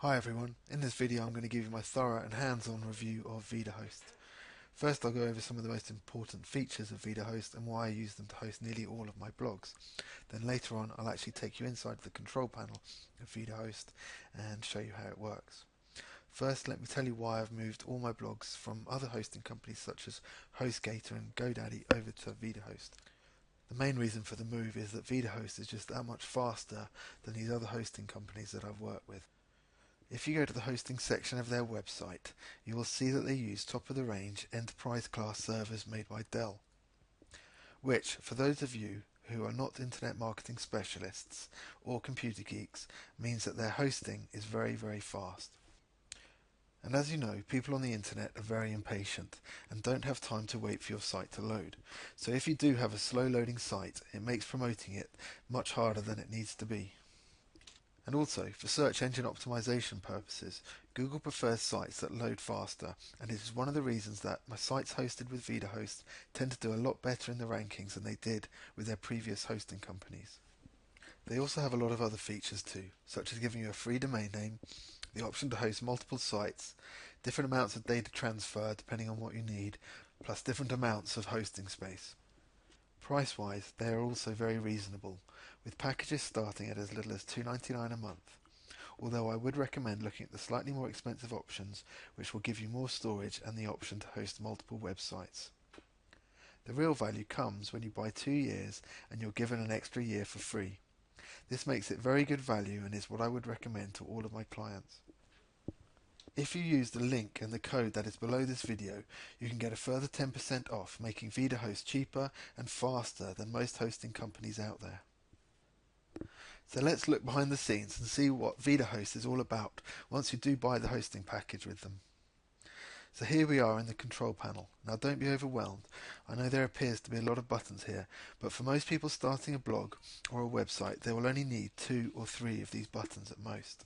Hi everyone, in this video I'm going to give you my thorough and hands-on review of Vidahost. First I'll go over some of the most important features of Vidahost and why I use them to host nearly all of my blogs. Then later on I'll actually take you inside the control panel of Vidahost and show you how it works. First let me tell you why I've moved all my blogs from other hosting companies such as HostGator and GoDaddy over to Vidahost. The main reason for the move is that Vidahost is just that much faster than these other hosting companies that I've worked with. If you go to the hosting section of their website, you will see that they use top-of-the-range enterprise-class servers made by Dell, which, for those of you who are not internet marketing specialists or computer geeks, means that their hosting is very, very fast. And as you know, people on the internet are very impatient and don't have time to wait for your site to load. So if you do have a slow loading site, it makes promoting it much harder than it needs to be. And also, for search engine optimization purposes, Google prefers sites that load faster, and it is one of the reasons that my sites hosted with Vidahost tend to do a lot better in the rankings than they did with their previous hosting companies. They also have a lot of other features too, such as giving you a free domain name, the option to host multiple sites, different amounts of data transfer depending on what you need, plus different amounts of hosting space. Price-wise, they are also very reasonable, with packages starting at as little as $2.99 a month, although I would recommend looking at the slightly more expensive options, which will give you more storage and the option to host multiple websites. The real value comes when you buy 2 years and you're given an extra year for free. This makes it very good value and is what I would recommend to all of my clients. If you use the link and the code that is below this video, you can get a further 10% off, making Vidahost cheaper and faster than most hosting companies out there. So let's look behind the scenes and see what Vidahost is all about once you do buy the hosting package with them. So here we are in the control panel. Now don't be overwhelmed. I know there appears to be a lot of buttons here, but for most people starting a blog or a website, they will only need 2 or 3 of these buttons at most.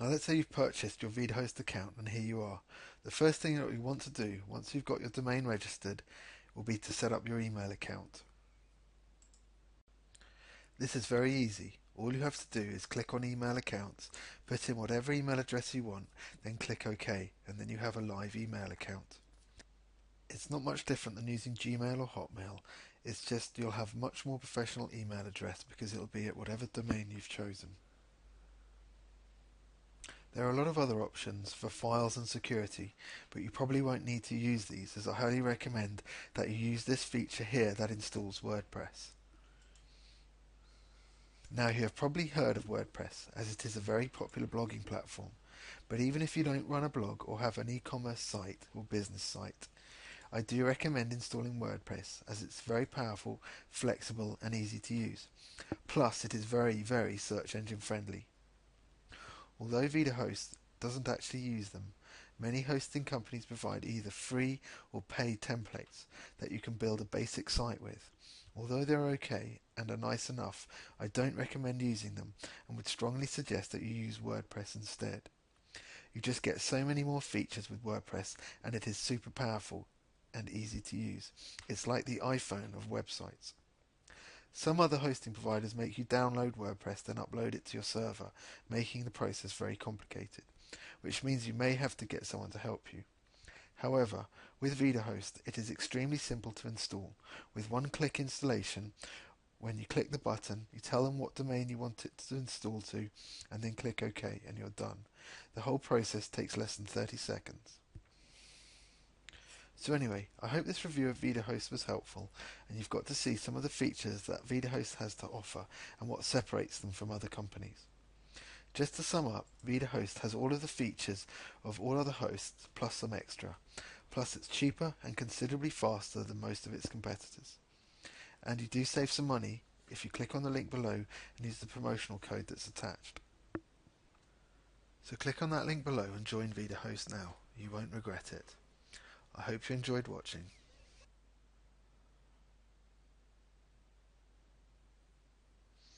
Now let's say you've purchased your Vidahost account and here you are. The first thing that you want to do once you've got your domain registered will be to set up your email account. This is very easy. All you have to do is click on email accounts, put in whatever email address you want, then click OK, and then you have a live email account. It's not much different than using Gmail or Hotmail. It's just you'll have much more professional email address because it'll be at whatever domain you've chosen. There are a lot of other options for files and security, but you probably won't need to use these, as I highly recommend that you use this feature here that installs WordPress. Now you have probably heard of WordPress, as it is a very popular blogging platform, but even if you don't run a blog or have an e-commerce site or business site, I do recommend installing WordPress, as it's very powerful, flexible and easy to use. Plus it is very, very search engine friendly. Although Vidahost doesn't actually use them, many hosting companies provide either free or paid templates that you can build a basic site with. Although they're okay and are nice enough, I don't recommend using them and would strongly suggest that you use WordPress instead. You just get so many more features with WordPress, and it is super powerful and easy to use. It's like the iPhone of websites. Some other hosting providers make you download WordPress then upload it to your server, making the process very complicated, which means you may have to get someone to help you. However, with Vidahost it is extremely simple to install. With one-click installation, when you click the button, you tell them what domain you want it to install to, and then click OK and you're done. The whole process takes less than 30 seconds. So anyway, I hope this review of Vidahost was helpful and you've got to see some of the features that Vidahost has to offer and what separates them from other companies. Just to sum up, Vidahost has all of the features of all other hosts plus some extra. Plus it's cheaper and considerably faster than most of its competitors. And you do save some money if you click on the link below and use the promotional code that's attached. So click on that link below and join Vidahost now. You won't regret it. I hope you enjoyed watching.